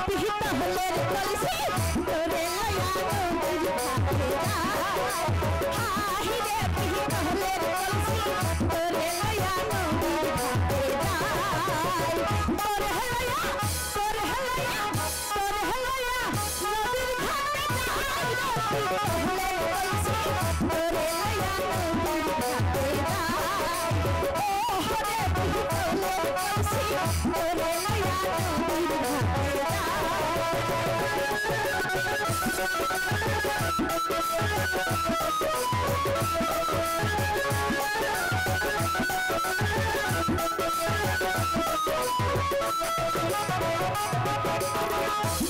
পিহিত হলের কলসি তোরে লয়া নদীর ঘাটে যায় হাহি রে পিহিত হলের কলসি তোরে লয়া নদীর ঘাটে যায় তোরে লয়া নদীর ঘাটে যায় পিহিত হলের কলসি তোরে লয়া নদীর ঘাটে যায় ও হরে পিহিত হলের কলসি তোরে লয়া নদীর ঘাটে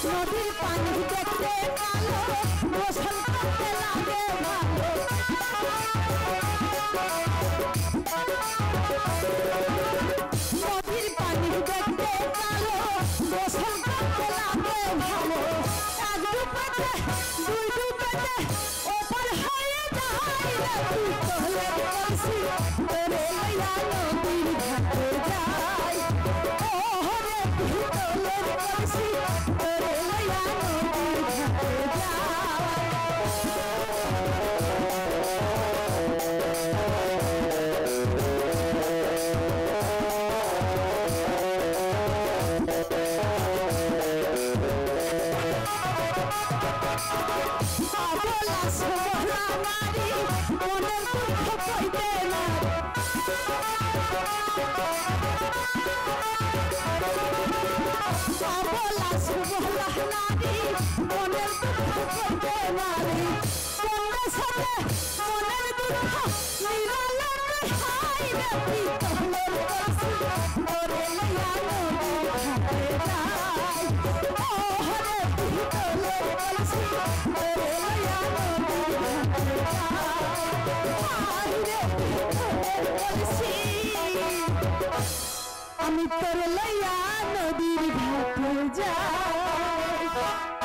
নদীর পানি দেখতে কালো গোসল করতে লাগে ভালো নদীর পানি দেখতে কালো গোসল করতে লাগে ভালো এক ডুবেতে দুই ডুবেতে ওপর হয়ে যায় রে পিতলের কলসি তোরে লইয়া নদীর ঘাটে যায় ও রে পিতলের কলসি তোরে লইয়া নদীর ঘাটে অবলা সুবলা নারী মনের দুঃখ কইতে না অবলা সুবলা নারী মনের দুঃখ কইতে নারী মনের সাথে মনের দুঃখ নিরালয় হাই রে পিতলের কলসি তোরে লইয়া নদীর ঘাটে যায় ও হরে পিতলের কলসি তোরে লইয়া নদীর ঘাটে যায় হাই রে পিতলের কলসি আমি তোরে লইয়া নদীর ঘাটে যাই।